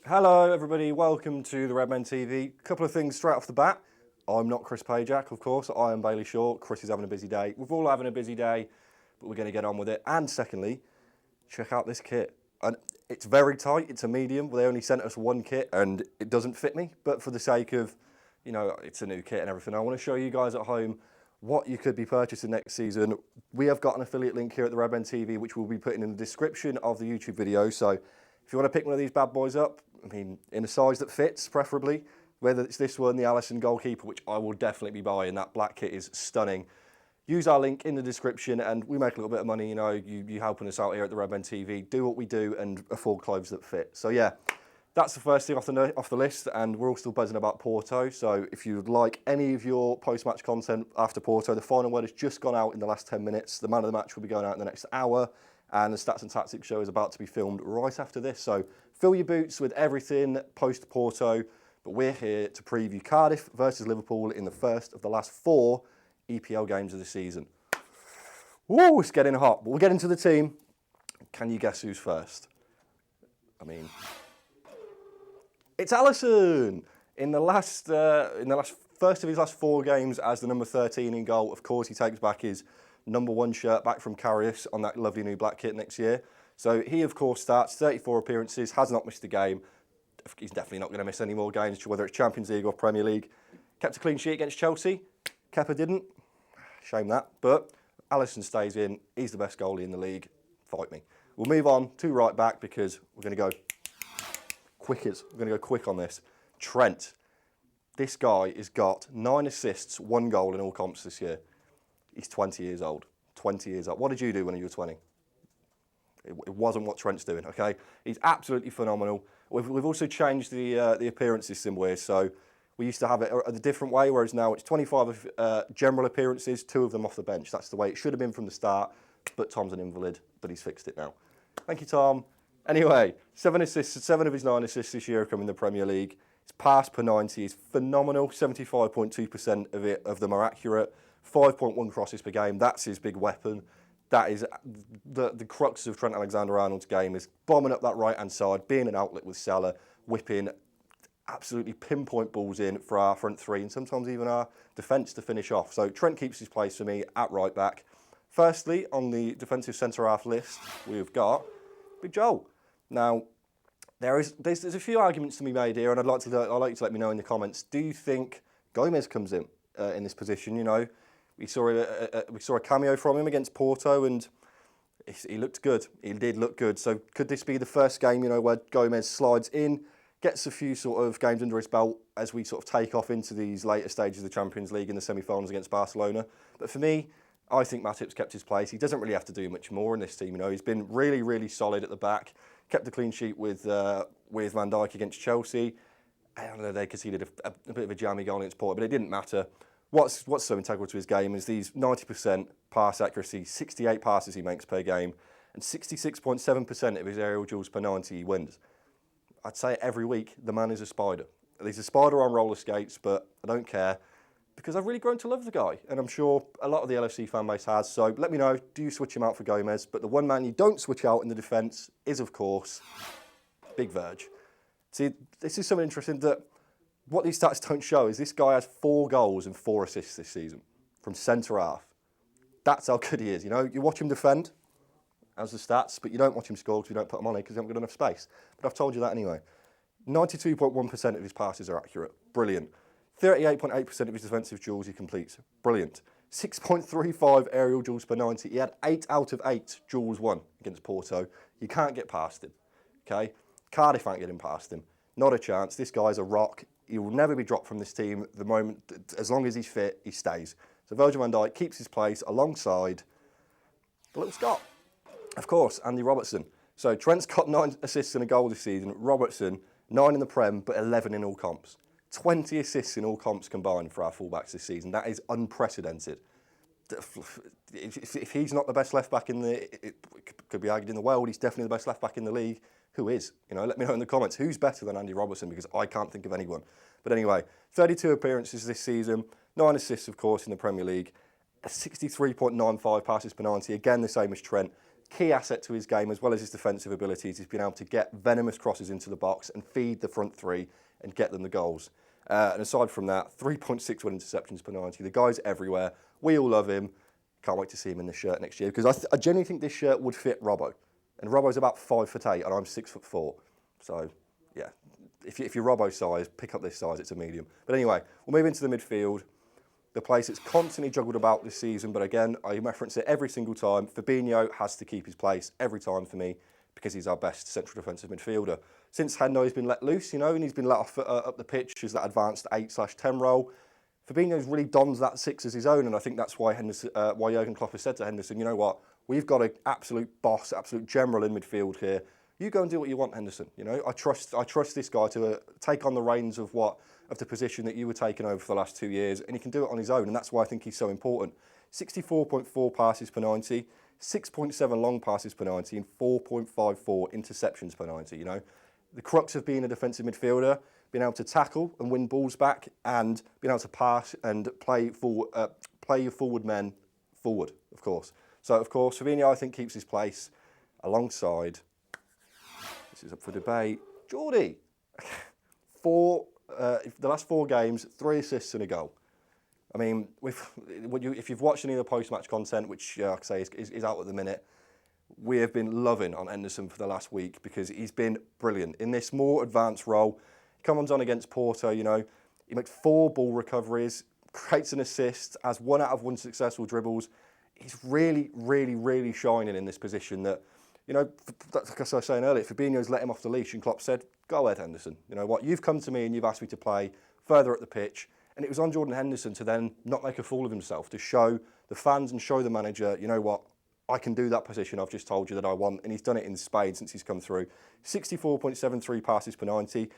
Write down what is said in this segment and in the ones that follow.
Hello everybody, welcome to the Redmen TV. Couple of things straight off the bat. I'm not Chris Pajak, of course. I am Bailey Short. Chris is having a busy day. We're all having a busy day, but we're going to get on with it. And secondly, check out this kit. And it's very tight. It's a medium. They only sent us one kit and it doesn't fit me. But for the sake of, it's a new kit and everything, I want to show you guys at home what you could be purchasing next season. We have got an affiliate link here at the Redmen TV, which we'll be putting in the description of the YouTube video. So if you want to pick one of these bad boys up, in a size that fits, preferably, whether it's this one, the Alisson goalkeeper, which I will definitely be buying. That black kit is stunning. Use our link in the description and we make a little bit of money, you helping us out here at the Redmen TV. Do what we do and afford clothes that fit. So yeah, that's the first thing off the list, and we're all still buzzing about Porto. So if you'd like any of your post-match content after Porto, the final word has just gone out in the last 10 minutes. The man of the match will be going out in the next hour, and the Stats and Tactics show is about to be filmed right after this. So fill your boots with everything post-Porto, but we're here to preview Cardiff versus Liverpool in the first of the last 4 EPL games of the season. Woo, it's getting hot, but we'll get into the team. Can you guess who's first? It's Alisson. In the first of his last 4 games as the number 13 in goal, of course he takes back his number 1 shirt back from Cardiff on that lovely new black kit next year. So he, of course, starts 34 appearances, has not missed a game. He's definitely not going to miss any more games, whether it's Champions League or Premier League. Kept a clean sheet against Chelsea. Kepa didn't. Shame that. But Alisson stays in. He's the best goalie in the league. Fight me. We'll move on to right back because we're going to go quick on this. Trent. This guy has got 9 assists, 1 goal in all comps this year. He's 20 years old. 20 years old. What did you do when you were 20? It wasn't what Trent's doing, okay? He's absolutely phenomenal. We've also changed the appearance system where, so we used to have it a different way, whereas now it's 25 general appearances, 2 of them off the bench. That's the way it should have been from the start, but Tom's an invalid, but he's fixed it now. Thank you, Tom. Anyway, 7 assists, 7 of his 9 assists this year have come in the Premier League. His pass per 90 is phenomenal. 75.2% of them are accurate. 5.1 crosses per game. That's his big weapon. That is the crux of Trent Alexander-Arnold's game, is bombing up that right-hand side, being an outlet with Salah, whipping absolutely pinpoint balls in for our front 3 and sometimes even our defence to finish off. So Trent keeps his place for me at right back. Firstly, on the defensive centre-half list, we've got Big Joel. Now, there's a few arguments to be made here, and I'd like you to let me know in the comments. Do you think Gomez comes in this position? We saw a cameo from him against Porto, and he looked good. He did look good. So could this be the first game, where Gomez slides in, gets a few sort of games under his belt as we sort of take off into these later stages of the Champions League in the semi-finals against Barcelona? But for me, I think Matip's kept his place. He doesn't really have to do much more in this team. He's been really, really solid at the back. Kept a clean sheet with Van Dijk against Chelsea. I don't know, they conceded a bit of a jammy goal against Porto, but it didn't matter. What's so integral to his game is these 90% pass accuracy, 68 passes he makes per game, and 66.7% of his aerial duels per 90 he wins. I'd say every week, the man is a spider. He's a spider on roller skates, but I don't care because I've really grown to love the guy, and I'm sure a lot of the LFC fan base has. So let me know, do you switch him out for Gomez? But the one man you don't switch out in the defence is, of course, Big Verge. See, this is something interesting that what these stats don't show is this guy has 4 goals and 4 assists this season from centre-half. That's how good he is. You watch him defend, as the stats, but you don't watch him score because you don't put him on it because you haven't got enough space. But I've told you that anyway. 92.1% of his passes are accurate. Brilliant. 38.8% of his defensive duels he completes. Brilliant. 6.35 aerial duels per 90. He had 8 out of 8 duels won against Porto. You can't get past him. Okay? Cardiff ain't getting past him. Not a chance. This guy's a rock. He will never be dropped from this team. The moment, as long as he's fit, he stays. So Virgil van Dijk keeps his place alongside the little Scot. Of course, Andy Robertson. So Trent's got 9 assists and a goal this season. Robertson, 9 in the Prem, but 11 in all comps. 20 assists in all comps combined for our fullbacks this season. That is unprecedented. If he's not the best left-back it could be argued in the world, he's definitely the best left-back in the league. Who is? Let me know in the comments. Who's better than Andy Robertson? Because I can't think of anyone. But anyway, 32 appearances this season, 9 assists, of course, in the Premier League, 63.95 passes per 90. Again, the same as Trent. key asset to his game, as well as his defensive abilities, he's been able to get venomous crosses into the box and feed the front three and get them the goals. And aside from that, 3.61 interceptions per 90. The guy's everywhere. We all love him. Can't wait to see him in the shirt next year, because I genuinely think this shirt would fit Robbo. And Robbo's about 5'8", and I'm 6'4". So, yeah, if you're Robbo size, pick up this size. It's a medium. But anyway, we'll move into the midfield. The place that's constantly juggled about this season, but again, I reference it every single time. Fabinho has to keep his place every time for me, because he's our best central defensive midfielder. Since Hendo's been let loose, and he's been let off up the pitch as that advanced 8/10 role, Fabinho's really dons that 6 as his own, and I think that's why Jurgen Klopp has said to Henderson, you know what, we've got an absolute boss, absolute general in midfield here. You go and do what you want, Henderson. I trust this guy to take on the reins of the position that you were taking over for the last 2 years, and he can do it on his own, and that's why I think he's so important. 64.4 passes per 90, 6.7 long passes per 90, and 4.54 interceptions per 90. The crux of being a defensive midfielder, being able to tackle and win balls back, and being able to pass and play your forward men forward, of course. So, of course, Fabinho, I think, keeps his place alongside, this is up for debate, Geordie. The last 4 games, 3 assists and a goal. I mean, if you've watched any of the post-match content, which, like I say, is out at the minute, we have been loving on Henderson for the last week, because he's been brilliant in this more advanced role. He comes on against Porto, he makes 4 ball recoveries, creates an assist, has 1 out of 1 successful dribbles. He's really, really, really shining in this position that, like I was saying earlier, Fabinho's let him off the leash, and Klopp said, go ahead, Henderson. You know what, you've come to me and you've asked me to play further up the pitch. And it was on Jordan Henderson to then not make a fool of himself, to show the fans and show the manager, you know what, I can do that position I've just told you that I want. And he's done it in spades since he's come through. 64.73 passes per 90,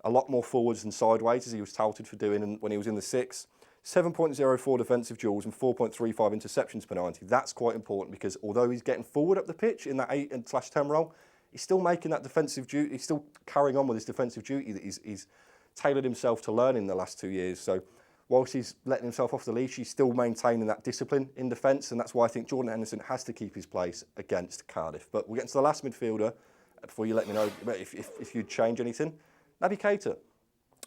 a lot more forwards than sideways, as he was touted for doing when he was in the 6. 7.04 defensive duels and 4.35 interceptions per 90. That's quite important, because although he's getting forward up the pitch in that 8/10 role, he's still making that defensive duty. He's still carrying on with his defensive duty that he's tailored himself to learn in the last 2 years. So whilst he's letting himself off the leash, he's still maintaining that discipline in defence, and that's why I think Jordan Henderson has to keep his place against Cardiff. But we'll get to the last midfielder before you let me know if you'd change anything. Naby Keita.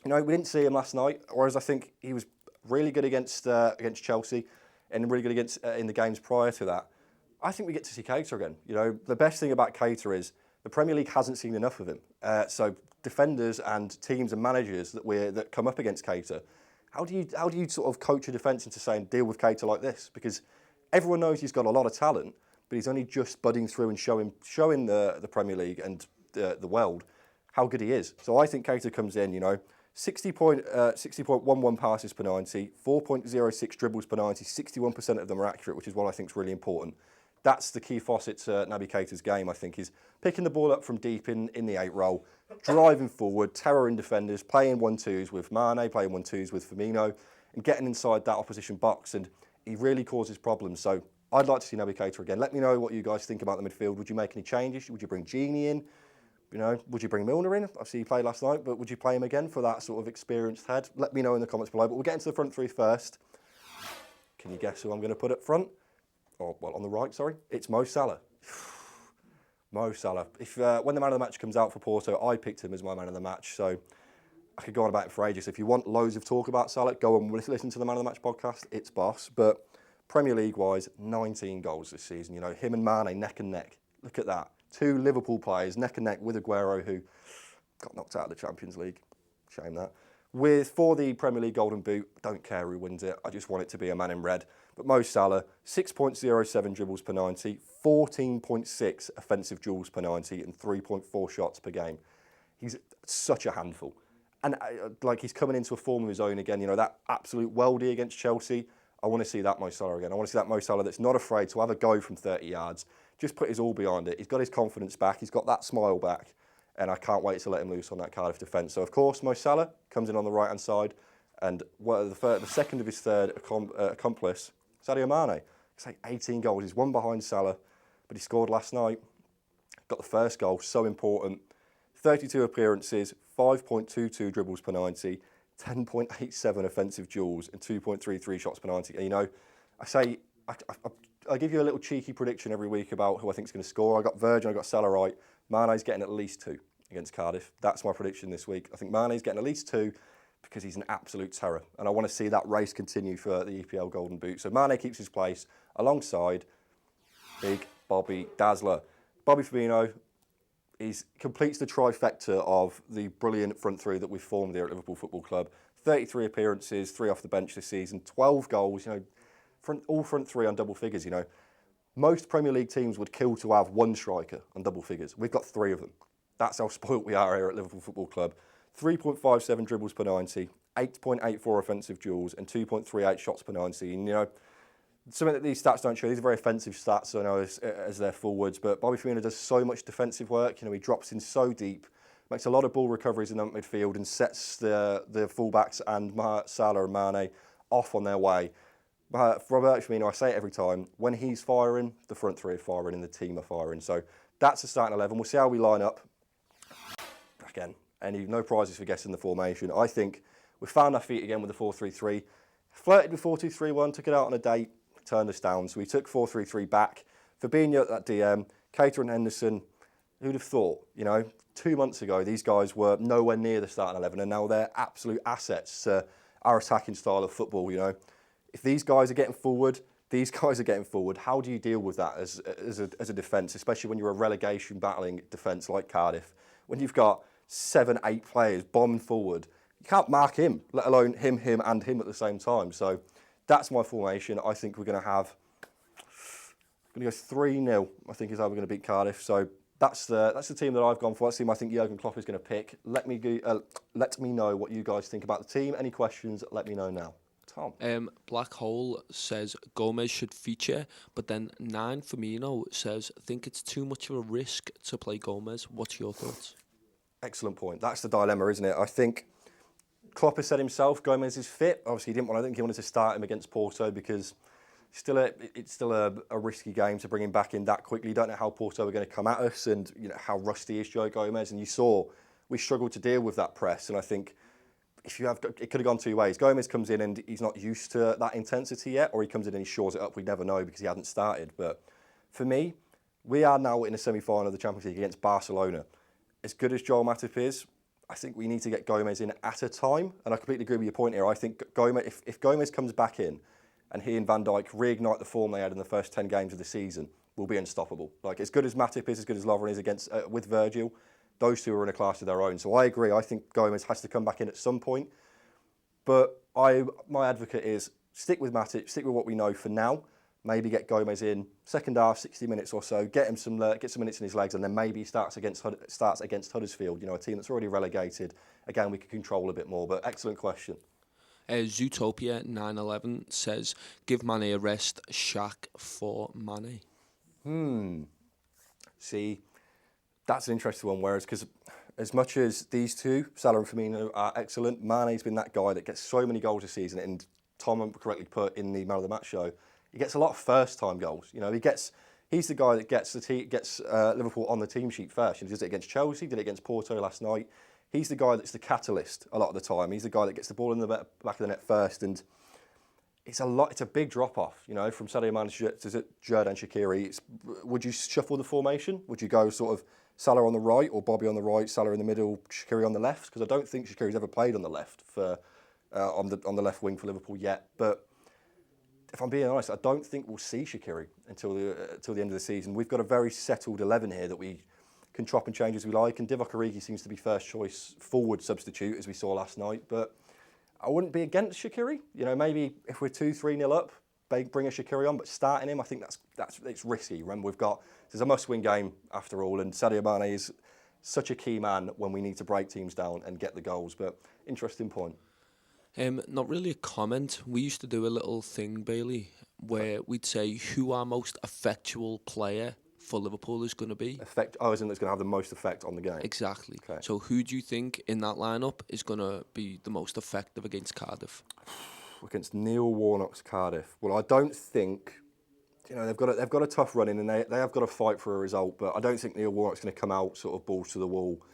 We didn't see him last night, whereas I think he was really good against Chelsea and really good against in the games prior to that. I think we get to see Keita again. The best thing about Keita is the Premier League hasn't seen enough of him. So defenders and teams and managers that come up against Keita, how do you sort of coach a defence into saying deal with Keita like this? Because everyone knows he's got a lot of talent, but he's only just budding through and showing the Premier League and the world how good he is. So I think Keita comes in, 60.11 passes per 90, 4.06 dribbles per 90, 61% of them are accurate, which is what I think is really important. That's the key facet to Naby Keita's game, I think, is picking the ball up from deep in the 8 role, driving forward, terroring defenders, playing 1-2s with Mane, playing 1-2s with Firmino, and getting inside that opposition box, and he really causes problems. So I'd like to see Naby Keita again. Let me know what you guys think about the midfield. Would you make any changes? Would you bring Gini in? Would you bring Milner in? Obviously he played last night, but would you play him again for that sort of experienced head? Let me know in the comments below. But we'll get into the front 3 first. Can you guess who I'm going to put up front? On the right, sorry. It's Mo Salah. Mo Salah. When the man of the match comes out for Porto, I picked him as my man of the match. So I could go on about it for ages. If you want loads of talk about Salah, go and listen to the Man of the Match podcast. It's boss. But Premier League-wise, 19 goals this season. Him and Mane neck and neck. Look at that. 2 Liverpool players neck and neck with Aguero, who got knocked out of the Champions League. Shame that. For the Premier League Golden Boot, don't care who wins it. I just want it to be a man in red. But Mo Salah, 6.07 dribbles per 90, 14.6 offensive duels per 90, and 3.4 shots per game. He's such a handful. And he's coming into a form of his own again. That absolute worldie against Chelsea. I want to see that Mo Salah again. I want to see that Mo Salah that's not afraid to have a go from 30 yards. Just put his all behind it. He's got his confidence back. He's got that smile back. And I can't wait to let him loose on that Cardiff defence. So, of course, Mo Salah comes in on the right-hand side. And the second of his third accomplice, Sadio Mane. It's 18 goals. He's one behind Salah, but he scored last night. Got the first goal, so important. 32 appearances, 5.22 dribbles per 90, 10.87 offensive duels, and 2.33 shots per 90. And, I I give you a little cheeky prediction every week about who I think is going to score. I got Virgin, I got Salah right. Mane's getting at least 2 against Cardiff. That's my prediction this week. I think Mane's getting at least 2 because he's an absolute terror. And I want to see that race continue for the EPL Golden Boot. So Mane keeps his place alongside big Bobby Dazzler. Bobby Firmino completes the trifecta of the brilliant front three that we've formed here at Liverpool Football Club. 33 appearances, 3 off the bench this season, 12 goals, all front three on double figures, Most Premier League teams would kill to have 1 striker on double figures. We've got 3 of them. That's how spoilt we are here at Liverpool Football Club. 3.57 dribbles per 90, 8.84 offensive duels, and 2.38 shots per 90. And, something that these stats don't show. These are very offensive stats, I know, as their forwards. But Bobby Firmino does so much defensive work. He drops in so deep, makes a lot of ball recoveries in the midfield, and sets the fullbacks and Salah and Mane off on their way. But for Roberto Firmino, I say it every time, when he's firing, the front three are firing and the team are firing. So that's the starting 11. We'll see how we line up. Again, no prizes for guessing the formation. I think we found our feet again with the 4-3-3. Flirted with 4-2-3-1, took it out on a date, turned us down. So we took 4-3-3 back. Fabinho at that DM, Cater and Henderson. Who'd have thought, 2 months ago, these guys were nowhere near the starting 11, and now they're absolute assets to our attacking style of football, If these guys are getting forward, how do you deal with that as a defence, especially when you're a relegation battling defence like Cardiff? When you've got 7, 8 players bombing forward, you can't mark him, let alone him, and him at the same time. So that's my formation. I think we're going to go 3-0, I think is how we're going to beat Cardiff. So that's the team that I've gone for. That's the team I think Jurgen Klopp is going to pick. Let me know what you guys think about the team. Any questions, let me know now. Tom. Black Hole says Gomez should feature, but then 9 Firmino says, I think it's too much of a risk to play Gomez. What's your thoughts? Excellent point. That's the dilemma, isn't it? I think Klopp has said himself, Gomez is fit. Obviously, I think he wanted to start him against Porto because it's still a risky game to bring him back in that quickly. You don't know how Porto are going to come at us and how rusty is Joe Gomez. And you saw we struggled to deal with that press. And I think it could have gone 2 ways. Gomez comes in and he's not used to that intensity yet, or he comes in and he shores it up. We never know because he hadn't started. But for me, we are now in a semi-final of the Champions League against Barcelona. As good as Joel Matip is, I think we need to get Gomez in at a time. And I completely agree with your point here. I think if Gomez comes back in and he and Van Dijk reignite the form they had in the first 10 games of the season, we'll be unstoppable. Like, as good as Matip is, as good as Lovren is with Virgil, those two are in a class of their own. So I agree. I think Gomez has to come back in at some point. But my advocate is stick with Matip, stick with what we know for now. Maybe get Gomez in second half, 60 minutes or so, get some minutes in his legs, and then maybe he starts against Huddersfield, a team that's already relegated. Again, we can control a bit more. But excellent question. Zootopia 911 says, give Mane a rest, Shaq for Mane. See, that's an interesting one. Whereas, because as much as these two, Salah and Firmino, are excellent, Mane's been that guy that gets so many goals this season. And Tom correctly put in the Man of the Match show, he gets a lot of first-time goals. He's the guy that gets Liverpool on the team sheet first. He does it against Chelsea, did it against Porto last night. He's the guy that's the catalyst a lot of the time. He's the guy that gets the ball in the back of the net first, and it's a big drop-off, from Sadio Mane to Xherdan Shaqiri. Would you shuffle the formation? Would you go sort of Salah on the right or Bobby on the right, Salah in the middle, Shaqiri on the left? Because I don't think Shaqiri's ever played on the left on the left wing for Liverpool yet. But if I'm being honest, I don't think we'll see Shaqiri until the end of the season. We've got a very settled 11 here that we can chop and change as we like, and Divock Origi seems to be first choice forward substitute, as we saw last night. But I wouldn't be against Shaqiri. Maybe if we're 2-3-0 up, bring a Shaqiri on, but starting him, I think it's risky. Remember, there's a must-win game after all, and Sadio Mane is such a key man when we need to break teams down and get the goals. But interesting point. Not really a comment. We used to do a little thing, Bailey, where we'd say who our most effectual player for Liverpool is going to be. As in it's going to have the most effect on the game. Exactly. Okay. So who do you think in that lineup is going to be the most effective against Cardiff? Against Neil Warnock's Cardiff. Well, I don't think they've got a tough run in, and they have got to fight for a result. But I don't think Neil Warnock's going to come out sort of balls to the wall,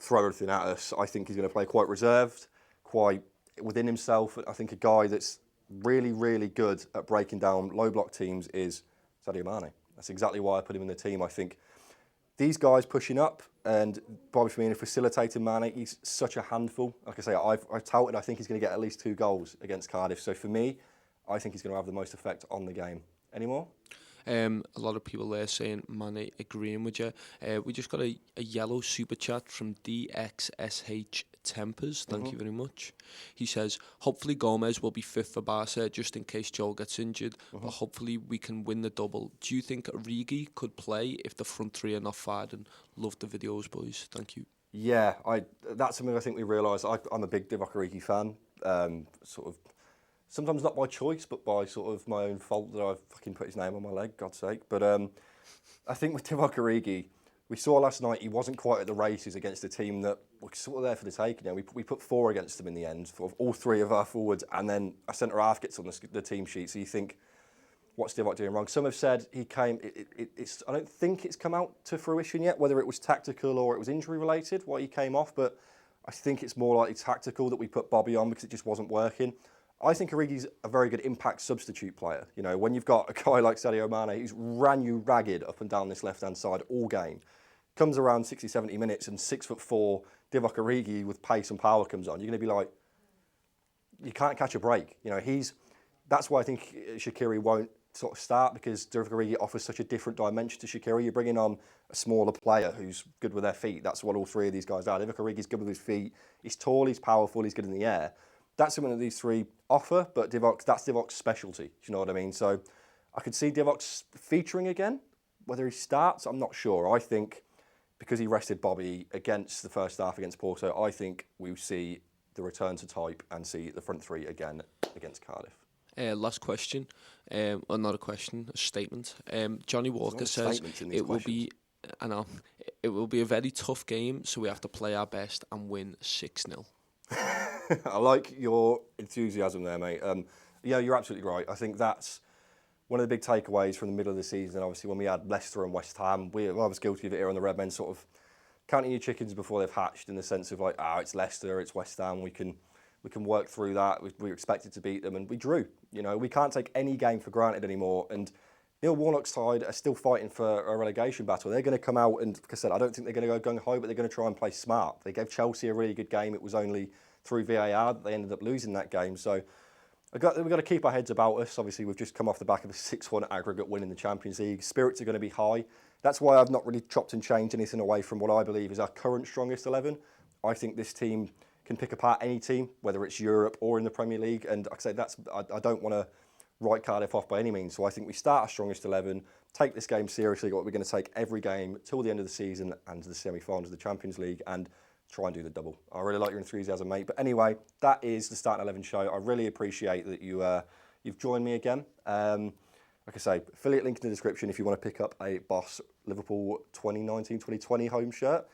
throw everything at us. I think he's going to play quite reserved, quite within himself. I think a guy that's really, really good at breaking down low block teams is Sadio Mane. That's exactly why I put him in the team. I think these guys pushing up and Bobby Firmino facilitating Mane, he's such a handful. Like I say, I've touted I think he's going to get at least 2 goals against Cardiff. So for me, I think he's going to have the most effect on the game. Any more? A lot of people there saying Mane agreeing with you. We just got a yellow super chat from DXSH Tempers. Thank you very much. He says, hopefully Gomez will be fit for Barca just in case Joel gets injured, but hopefully we can win the double. Do you think Origi could play if the front 3 are not firing? Love the videos, boys. Thank you. Yeah, that's something I think we realise. I'm a big Divock Origi fan, sort of. Sometimes not by choice, but by sort of my own fault that I've fucking put his name on my leg, God's sake. But I think with Divock Origi, we saw last night he wasn't quite at the races against a team that was sort of there for the taking. You know, we put 4 against them in the end, for all 3 of our forwards, and then a centre half gets on the team sheet. So you think, what's Divock doing wrong? Some have said he came. I don't think it's come out to fruition yet, whether it was tactical or it was injury related, why he came off. But I think it's more likely tactical that we put Bobby on because it just wasn't working. I think Origi's a very good impact substitute player. You know, when you've got a guy like Sadio Mane who's ran you ragged up and down this left-hand side all game, comes around 60, 70 minutes and 6'4", Divock Origi with pace and power comes on, you're going to be like, you can't catch a break. You know, that's why I think Shaqiri won't sort of start, because Divock Origi offers such a different dimension to Shaqiri. You're bringing on a smaller player who's good with their feet. That's what all 3 of these guys are. Divock Origi's good with his feet. He's tall, he's powerful, he's good in the air. That's something that these 3 offer, but that's Divock's specialty. Do you know what I mean? So I could see Divock featuring again. Whether he starts, I'm not sure. I think because he rested Bobby against the first half against Porto, I think we see the return to type and see the front 3 again against Cardiff. Last question, or not a question, a statement. Johnny Walker says it will be a very tough game, so we have to play our best and win 6-0. I like your enthusiasm there, mate. Yeah, you're absolutely right. I think that's one of the big takeaways from the middle of the season. Obviously, when we had Leicester and West Ham, I was guilty of it here on the Redmen, sort of counting your chickens before they've hatched, in the sense of like, it's Leicester, it's West Ham, we can work through that. We were expected to beat them, and we drew. You know, we can't take any game for granted anymore. And Neil Warnock's side are still fighting for a relegation battle. They're going to come out and, like I said, I don't think they're going to go gung-ho, but they're going to try and play smart. They gave Chelsea a really good game. It was only through VAR that they ended up losing that game. So we've got to keep our heads about us. Obviously, we've just come off the back of a 6-1 aggregate win in the Champions League. Spirits are going to be high. That's why I've not really chopped and changed anything away from what I believe is our current strongest 11. I think this team can pick apart any team, whether it's Europe or in the Premier League. And like I say, I don't want to write Cardiff off by any means. So I think we start our strongest 11, take this game seriously, what we're going to take every game till the end of the season and to the semi-finals of the Champions League, and try and do the double. I really like your enthusiasm, mate. But anyway, that is the Starting 11 show. I really appreciate that you've joined me again. Like I say, affiliate link in the description if you want to pick up a Boss Liverpool 2019-2020 home shirt.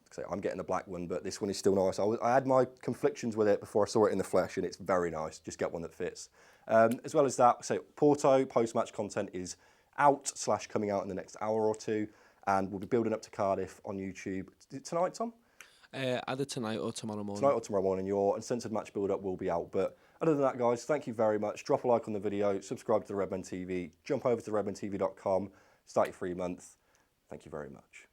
Like I say, I'm getting a black one, but this one is still nice. I had my conflictions with it before I saw it in the flesh, and it's very nice. Just get one that fits. As well as that, so Porto post-match content is out/coming out in the next hour or 2, and we'll be building up to Cardiff on YouTube. Is it tonight, Tom? Either tonight or tomorrow morning. Tonight or tomorrow morning, your uncensored match build-up will be out. But other than that, guys, thank you very much. Drop a like on the video, subscribe to the Redmen TV, jump over to redmentv.com, start your free month. Thank you very much.